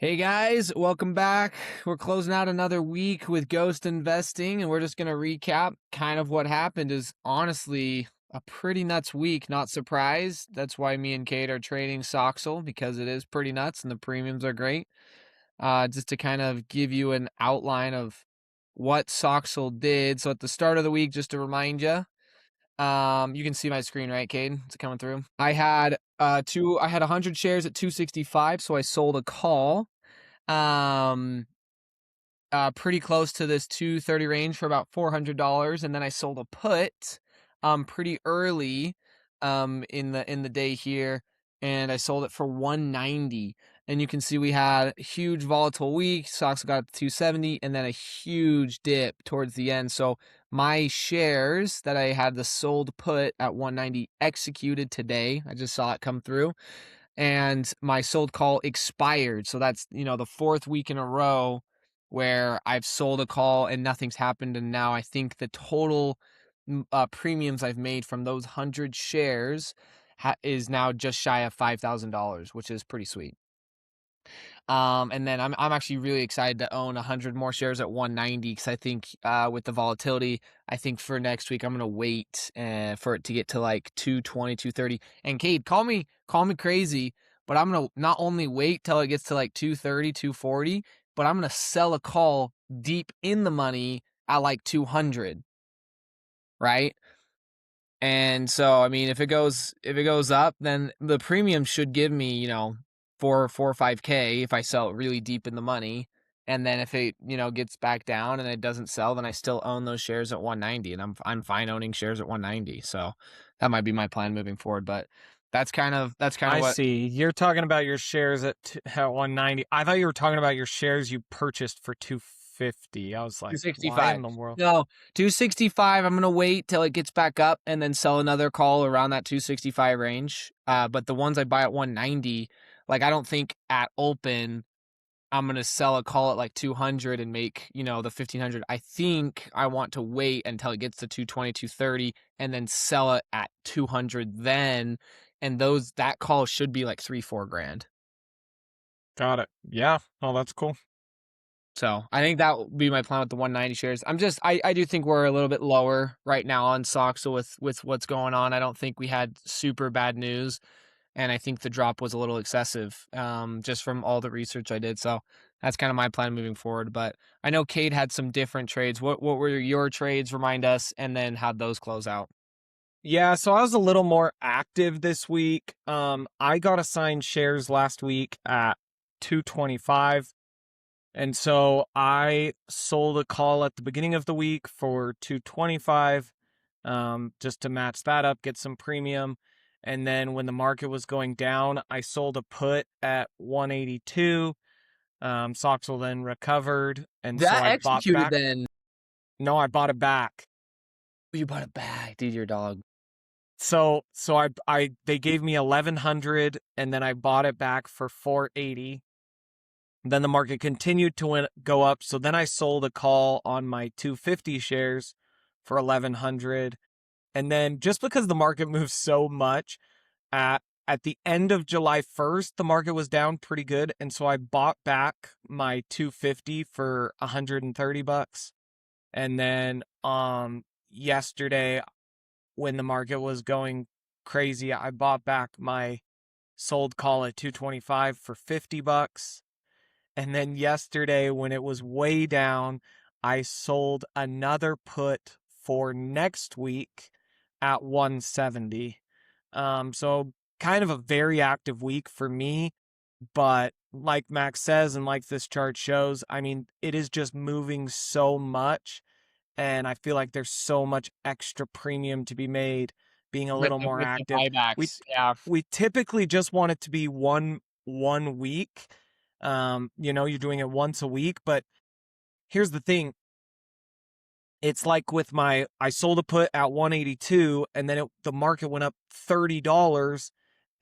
Hey guys, welcome back. We're closing out another week with Ghost Investing, and we're just going to recap kind of what happened. Is honestly a pretty nuts week, not surprised. That's why me and Kate are trading Soxel, because it is pretty nuts and the premiums are great. Just to kind of give you an outline of what Soxel did. So at the start of the week, just to remind you, you can see my screen, right, Cade? It's coming through. I had 100 shares at 265, so I sold a call. Um, Pretty close to this 230 range for about $400, and then I sold a put, pretty early, in the day here, and I sold it for 190. And you can see we had a huge volatile week. Stocks got up to 270, and then a huge dip towards the end. So my shares that I had the sold put at 190 executed today. I just saw it come through, and my sold call expired. So that's, the fourth week in a row where I've sold a call and nothing's happened. And now I think the total premiums I've made from those 100 shares is now just shy of $5,000, which is pretty sweet. And then I'm actually really excited to own 100 more shares at 190, because I think with the volatility, I think for next week I'm gonna wait for it to get to like 220, 230. And Kate, call me crazy, but I'm gonna not only wait till it gets to like 230, 240, but I'm gonna sell a call deep in the money at like 200, right? And so, I mean, if it goes up, then the premium should give me, 4 or 5K if I sell it really deep in the money. And then if it, gets back down and it doesn't sell, then I still own those shares at 190, and I'm fine owning shares at 190. So that might be my plan moving forward. But that's kind of I what. see. You're talking about your shares at 190. I thought you were talking about your shares you purchased for 250. I was like, why 265. in the world? No, 265. I'm gonna wait till it gets back up and then sell another call around that 265 range. But the ones I buy at 190, like I don't think at open I'm gonna sell a call at like 200 and make, the 1500. I think I want to wait until it gets to 220, 230, and then sell it at 200 then. And that call should be like 3-4 grand. Got it. Yeah. Oh, that's cool. So I think that will be my plan with the 190 shares. I do think we're a little bit lower right now on Soxa with what's going on. I don't think we had super bad news, and I think the drop was a little excessive, just from all the research I did. So that's kind of my plan moving forward. But I know Cade had some different trades. What were your trades? Remind us, and then how'd those close out? Yeah, so I was a little more active this week. I got assigned shares last week at 225. And so I sold a call at the beginning of the week for 225, just to match that up, get some premium. And then when the market was going down, I sold a put at 182. Soxel then recovered, and so That I bought executed back. then. No, I bought it back. You bought it back, dude. Your dog. So they gave me 1100, and then I bought it back for 480. Then the market continued to go up. So then I sold a call on my 250 shares for 1100. And then just because the market moves so much, at the end of July 1st, the market was down pretty good. And so I bought back my 250 for 130 bucks. And then yesterday, when the market was going crazy, I bought back my sold call at 225 for 50 bucks. And then yesterday, when it was way down, I sold another put for next week at 170. So kind of a very active week for me. But like Max says, and like this chart shows, I mean, it is just moving so much. And I feel like there's so much extra premium to be made being a little more With the active. We buybacks. Yeah. we typically just want it to be one week. You're doing it once a week, but here's the thing. It's like with I sold a put at 182, and then the market went up $30,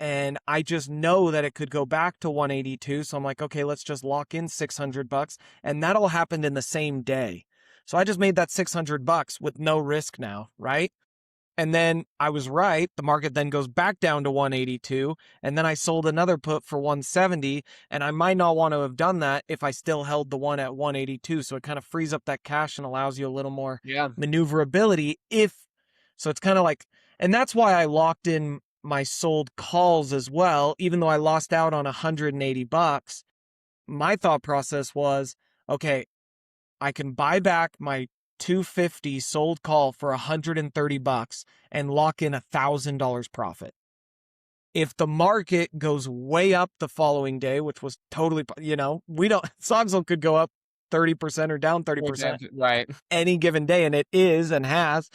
and I just know that it could go back to 182. So I'm like, okay, let's just lock in 600 bucks. And that all happened in the same day. So I just made that 600 bucks with no risk now, right? And then I was right. The market then goes back down to 182. And then I sold another put for 170. And I might not want to have done that if I still held the one at 182. So it kind of frees up that cash and allows you a little more Yeah. maneuverability. So it's kind of like, and that's why I locked in my sold calls as well, even though I lost out on $180. My thought process was, okay, I can buy back my 250 sold call for $130 and lock in $1,000 profit. If the market goes way up the following day, which was totally, we don't, Sogsel could go up 30% or down 30% Right. any given day, and it is and has.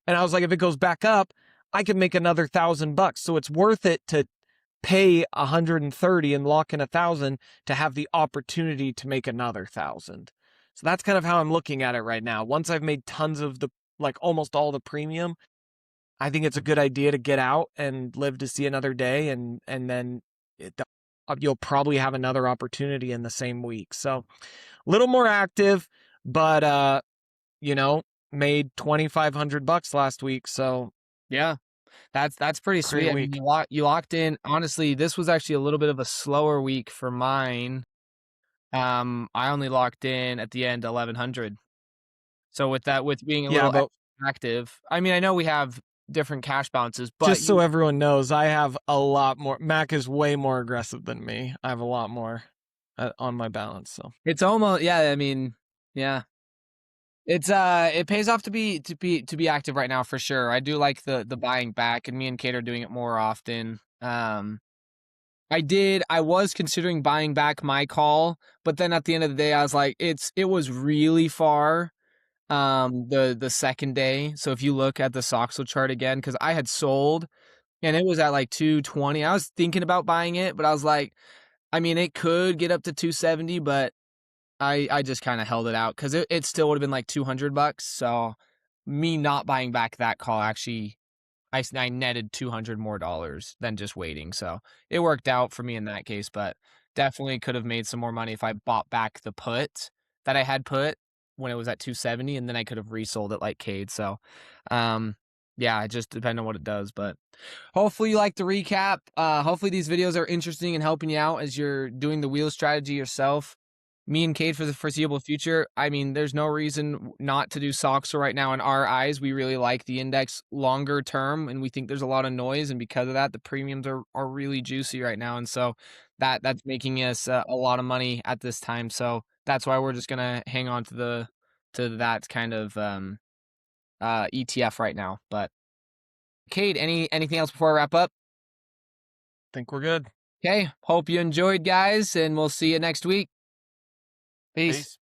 And I was like, if it goes back up, I could make another $1,000. So it's worth it to pay 130 and lock in 1,000 to have the opportunity to make another 1,000. So that's kind of how I'm looking at it right now. Once I've made tons of almost all the premium, I think it's a good idea to get out and live to see another day. And then you'll probably have another opportunity in the same week. So a little more active, but, made $2,500 last week. So Yeah. That's pretty great sweet. I mean, week. you locked in. Honestly, this was actually a little bit of a slower week for mine. I only locked in at the end 1,100. So with being a Yeah, little but active, I mean, I know we have different cash balances, but just so everyone knows, I have a lot more. Mac is way more aggressive than me. I have a lot more on my balance. So it's almost, yeah. I mean, yeah. It's it pays off to be active right now for sure. I do like the buying back, and me and Kate are doing it more often. I was considering buying back my call, but then at the end of the day, I was like, it was really far. The second day. So if you look at the Soxel chart again, because I had sold and it was at like 220. I was thinking about buying it, but I was like, I mean, it could get up to 270, but I just kind of held it out because it still would have been like $200. So me not buying back that call actually I netted $200 more than just waiting. So it worked out for me in that case, but definitely could have made some more money if I bought back the put that I had put when it was at 270, and then I could have resold it like Cade. So, yeah, it just depends on what it does, but hopefully you like the recap. Hopefully these videos are interesting and helping you out as you're doing the wheel strategy yourself. Me and Cade for the foreseeable future. I mean, there's no reason not to do Soxer right now in our eyes. We really like the index longer term, and we think there's a lot of noise, and because of that, the premiums are really juicy right now, and so that's making us a lot of money at this time. So that's why we're just gonna hang on to that kind of ETF right now. But Cade, anything else before I wrap up? I think we're good. Okay, hope you enjoyed, guys, and we'll see you next week. Peace. Peace.